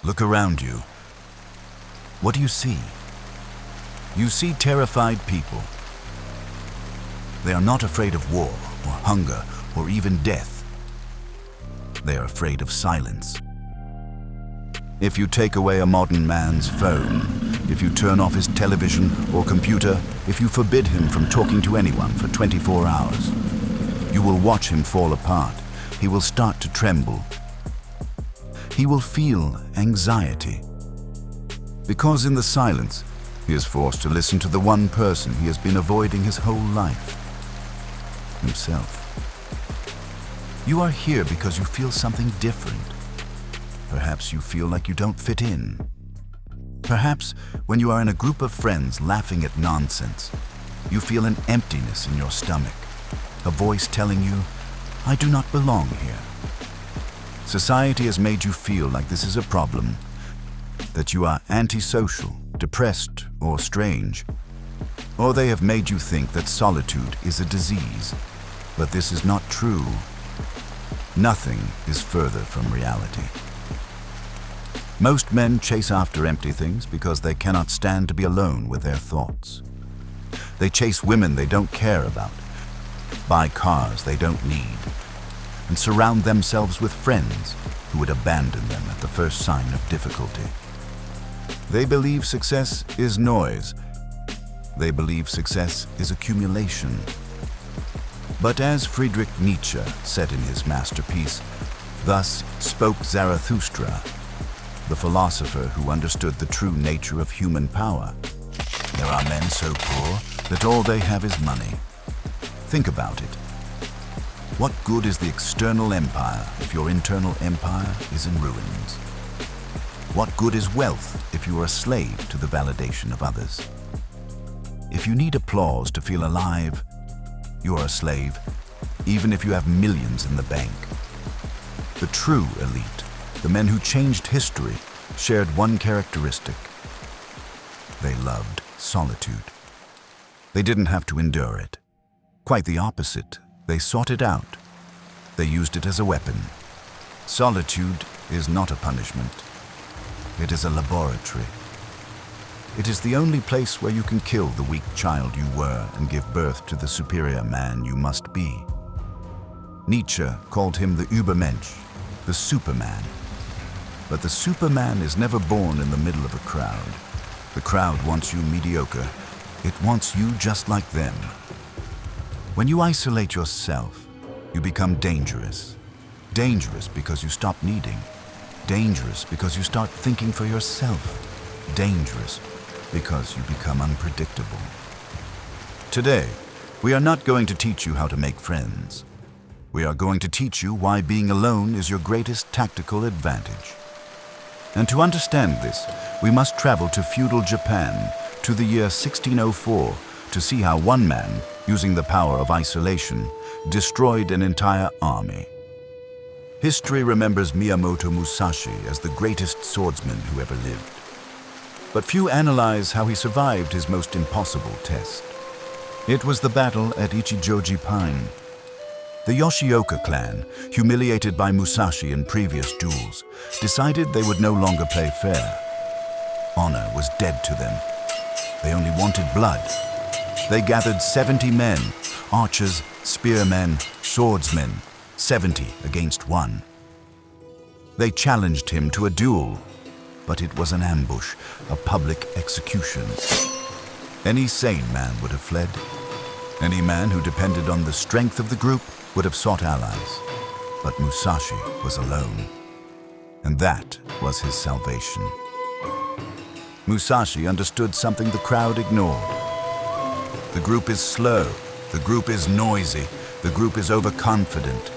Look around you. What do you see? You see terrified people. They are not afraid of war or hunger or even death. They are afraid of silence. If you take away a modern man's phone, if you turn off his television or computer, if you forbid him from talking to anyone for 24 hours, you will watch him fall apart. He will start to tremble. He will feel anxiety. Because in the silence, he is forced to listen to the one person he has been avoiding his whole life, himself. You are here because you feel something different. Perhaps you feel like you don't fit in. Perhaps when you are in a group of friends laughing at nonsense, you feel an emptiness in your stomach, a voice telling you, "I do not belong here." Society has made you feel like this is a problem, that you are antisocial, depressed, or strange. Or they have made you think that solitude is a disease. But this is not true. Nothing is further from reality. Most men chase after empty things because they cannot stand to be alone with their thoughts. They chase women they don't care about, buy cars they don't need, and surround themselves with friends who would abandon them at the first sign of difficulty. They believe success is noise. They believe success is accumulation. But as Friedrich Nietzsche said in his masterpiece, "Thus spoke Zarathustra," the philosopher who understood the true nature of human power. There are men so poor that all they have is money. Think about it. What good is the external empire if your internal empire is in ruins? What good is wealth if you are a slave to the validation of others? If you need applause to feel alive, you are a slave, even if you have millions in the bank. The true elite, the men who changed history, shared one characteristic. They loved solitude. They didn't have to endure it. Quite the opposite. They sought it out. They used it as a weapon. Solitude is not a punishment. It is a laboratory. It is the only place where you can kill the weak child you were and give birth to the superior man you must be. Nietzsche called him the Übermensch, the Superman. But the Superman is never born in the middle of a crowd. The crowd wants you mediocre. It wants you just like them. When you isolate yourself, you become dangerous. Dangerous because you stop needing. Dangerous because you start thinking for yourself. Dangerous because you become unpredictable. Today, we are not going to teach you how to make friends. We are going to teach you why being alone is your greatest tactical advantage. And to understand this, we must travel to feudal Japan, to the year 1604, to see how one man, using the power of isolation, destroyed an entire army. History remembers Miyamoto Musashi as the greatest swordsman who ever lived. But few analyze how he survived his most impossible test. It was the battle at Ichijoji Pine. The Yoshioka clan, humiliated by Musashi in previous duels, decided they would no longer play fair. Honor was dead to them. They only wanted blood. They gathered 70 men, archers, spearmen, swordsmen, 70 against 1. They challenged him to a duel, but it was an ambush, a public execution. Any sane man would have fled. Any man who depended on the strength of the group would have sought allies. But Musashi was alone, and that was his salvation. Musashi understood something the crowd ignored. The group is slow, the group is noisy, the group is overconfident.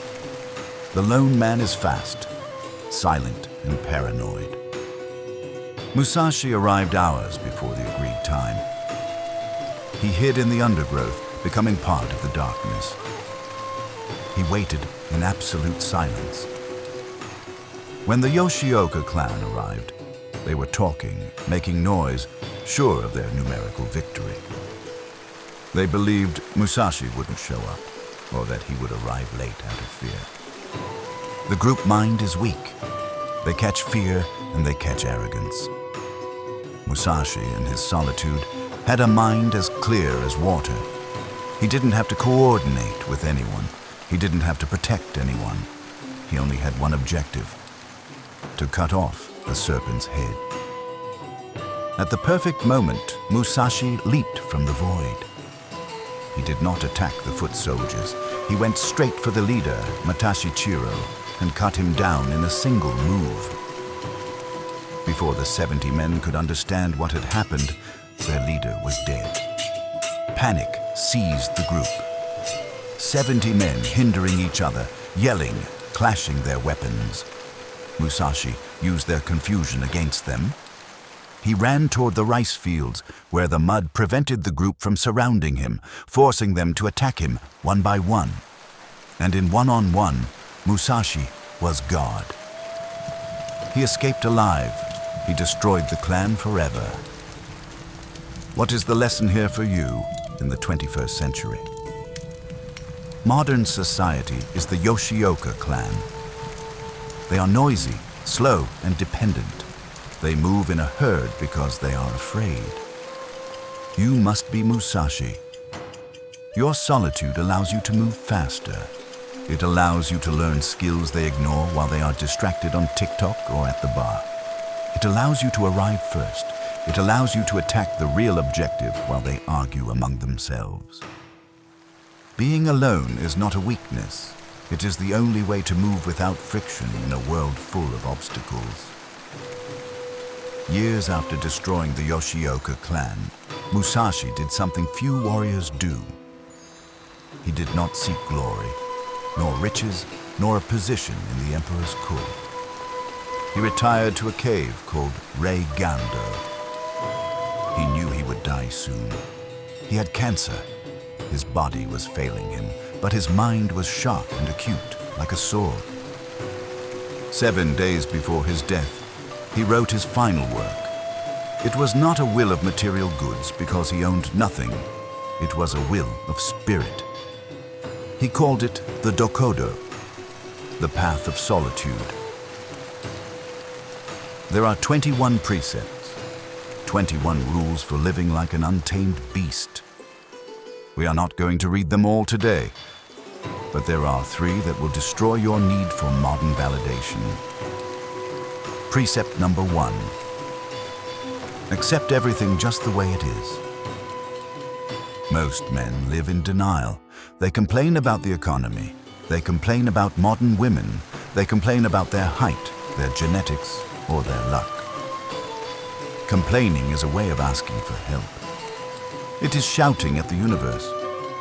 The lone man is fast, silent, and paranoid. Musashi arrived hours before the agreed time. He hid in the undergrowth, becoming part of the darkness. He waited in absolute silence. When the Yoshioka clan arrived, they were talking, making noise, sure of their numerical victory. They believed Musashi wouldn't show up, or that he would arrive late out of fear. The group mind is weak. They catch fear and they catch arrogance. Musashi, in his solitude, had a mind as clear as water. He didn't have to coordinate with anyone. He didn't have to protect anyone. He only had one objective: to cut off the serpent's head. At the perfect moment, Musashi leaped from the void. He did not attack the foot soldiers. He went straight for the leader, Matashichiro, and cut him down in a single move. Before the 70 men could understand what had happened, their leader was dead. Panic seized the group. 70 men hindering each other, yelling, clashing their weapons. Musashi used their confusion against them. He ran toward the rice fields, where the mud prevented the group from surrounding him, forcing them to attack him one by one. And in one-on-one, Musashi was God. He escaped alive. He destroyed the clan forever. What is the lesson here for you in the 21st century? Modern society is the Yoshioka clan. They are noisy, slow, and dependent. They move in a herd because they are afraid. You must be Musashi. Your solitude allows you to move faster. It allows you to learn skills they ignore while they are distracted on TikTok or at the bar. It allows you to arrive first. It allows you to attack the real objective while they argue among themselves. Being alone is not a weakness. It is the only way to move without friction in a world full of obstacles. Years after destroying the Yoshioka clan, Musashi did something few warriors do. He did not seek glory, nor riches, nor a position in the emperor's court. He retired to a cave called Reigando. He knew he would die soon. He had cancer. His body was failing him, but his mind was sharp and acute, like a sword. 7 days before his death, he wrote his final work. It was not a will of material goods because he owned nothing. It was a will of spirit. He called it the Dokkōdō, the path of solitude. There are 21 precepts, 21 rules for living like an untamed beast. We are not going to read them all today, but there are 3 that will destroy your need for modern validation. Precept number 1. Accept everything just the way it is. Most men live in denial. They complain about the economy. They complain about modern women. They complain about their height, their genetics, or their luck. Complaining is a way of asking for help. It is shouting at the universe,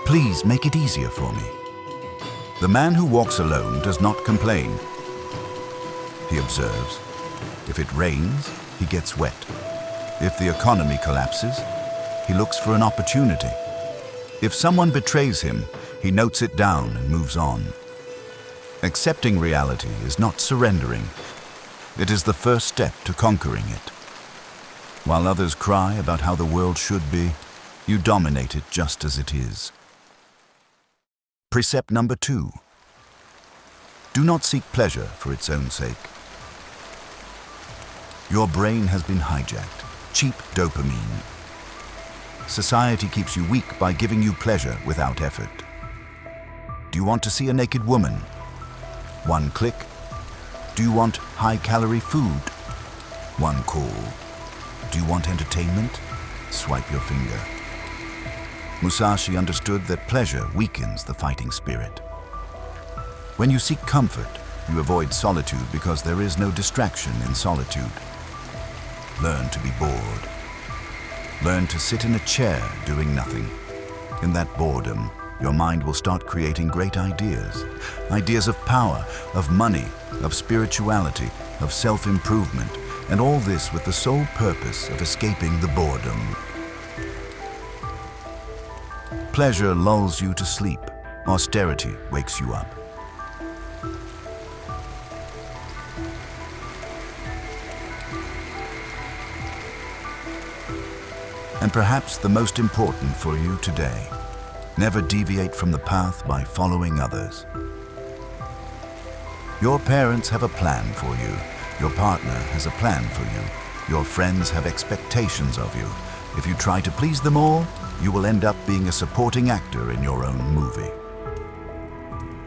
"Please make it easier for me." The man who walks alone does not complain. He observes. If it rains, he gets wet. If the economy collapses, he looks for an opportunity. If someone betrays him, he notes it down and moves on. Accepting reality is not surrendering. It is the first step to conquering it. While others cry about how the world should be, you dominate it just as it is. Precept number 2. Do not seek pleasure for its own sake. Your brain has been hijacked. Cheap dopamine. Society keeps you weak by giving you pleasure without effort. Do you want to see a naked woman? One click. Do you want high-calorie food? One call. Do you want entertainment? Swipe your finger. Musashi understood that pleasure weakens the fighting spirit. When you seek comfort, you avoid solitude because there is no distraction in solitude. Learn to be bored. Learn to sit in a chair doing nothing. In that boredom, your mind will start creating great ideas. Ideas of power, of money, of spirituality, of self-improvement, and all this with the sole purpose of escaping the boredom. Pleasure lulls you to sleep. Austerity wakes you up. And perhaps the most important for you today, never deviate from the path by following others. Your parents have a plan for you, Your partner has a plan for you. Your friends have expectations of you. If you try to please them all, you will end up being a supporting actor in your own movie.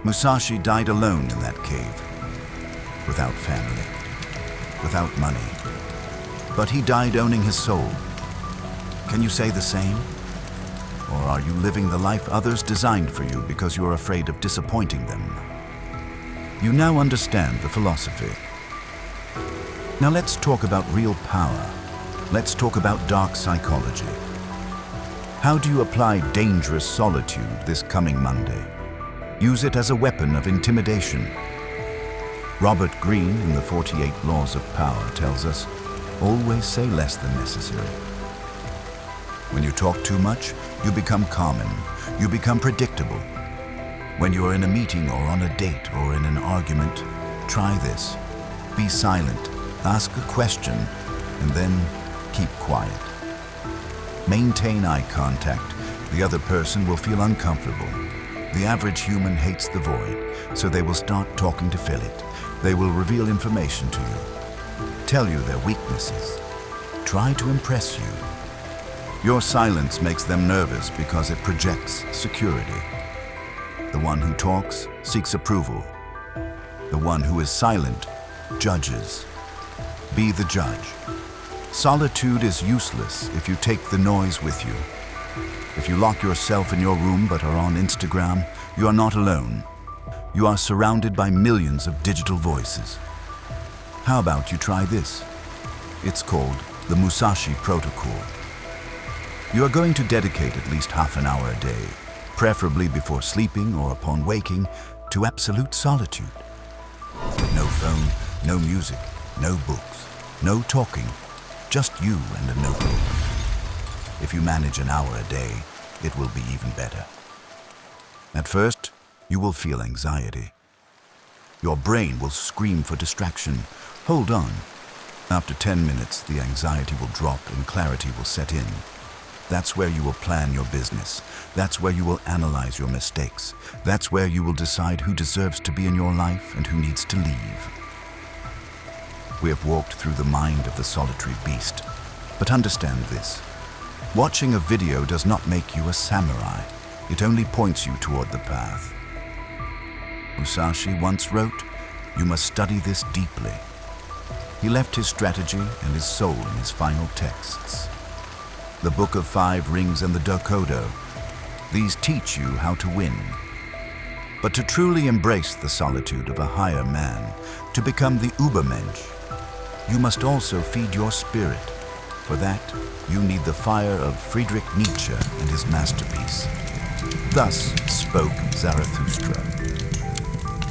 Musashi died alone in that cave, without family, without money. But he died owning his soul. Can you say the same? Or are you living the life others designed for you because you're afraid of disappointing them? You now understand the philosophy. Now let's talk about real power. Let's talk about dark psychology. How do you apply dangerous solitude this coming Monday? Use it as a weapon of intimidation. Robert Greene in the 48 Laws of Power tells us, always say less than necessary. When you talk too much, you become common. You become predictable. When you are in a meeting or on a date or in an argument, try this. Be silent, ask a question, and then keep quiet. Maintain eye contact. The other person will feel uncomfortable. The average human hates the void, so they will start talking to fill it. They will reveal information to you, tell you their weaknesses, try to impress you. Your silence makes them nervous because it projects security. The one who talks seeks approval. The one who is silent judges. Be the judge. Solitude is useless if you take the noise with you. If you lock yourself in your room but are on Instagram, you are not alone. You are surrounded by millions of digital voices. How about you try this? It's called the Musashi Protocol. You are going to dedicate at least half an hour a day, preferably before sleeping or upon waking, to absolute solitude. No phone, no music, no books, no talking, just you and a notebook. If you manage an hour a day, it will be even better. At first, you will feel anxiety. Your brain will scream for distraction. Hold on. After 10 minutes, the anxiety will drop and clarity will set in. That's where you will plan your business. That's where you will analyze your mistakes. That's where you will decide who deserves to be in your life and who needs to leave. We have walked through the mind of the solitary beast. But understand this. Watching a video does not make you a samurai. It only points you toward the path. Musashi once wrote, "You must study this deeply." He left his strategy and his soul in his final texts. The Book of Five Rings and the Dokkōdō. These teach you how to win. But to truly embrace the solitude of a higher man, to become the Übermensch, you must also feed your spirit. For that, you need the fire of Friedrich Nietzsche and his masterpiece. Thus spoke Zarathustra.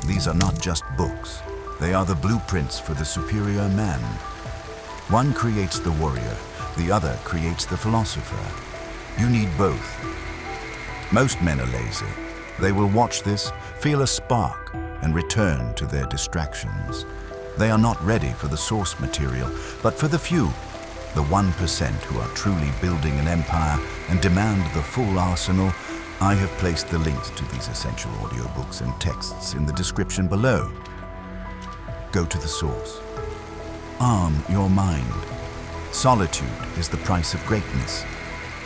These are not just books. They are the blueprints for the superior man. One creates the warrior, the other creates the philosopher. You need both. Most men are lazy. They will watch this, feel a spark, and return to their distractions. They are not ready for the source material, but for the few, the 1% who are truly building an empire and demand the full arsenal, I have placed the links to these essential audiobooks and texts in the description below. Go to the source. Arm your mind. Solitude is the price of greatness.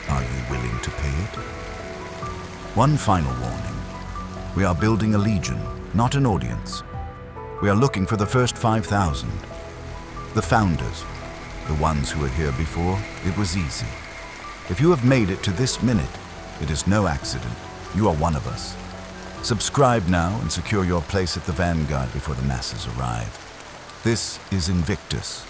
Are you willing to pay it? One final warning. We are building a legion, not an audience. We are looking for the first 5,000. The founders, the ones who were here before. It was easy. If you have made it to this minute, it is no accident. You are one of us. Subscribe now and secure your place at the vanguard before the masses arrive. This is Invictus.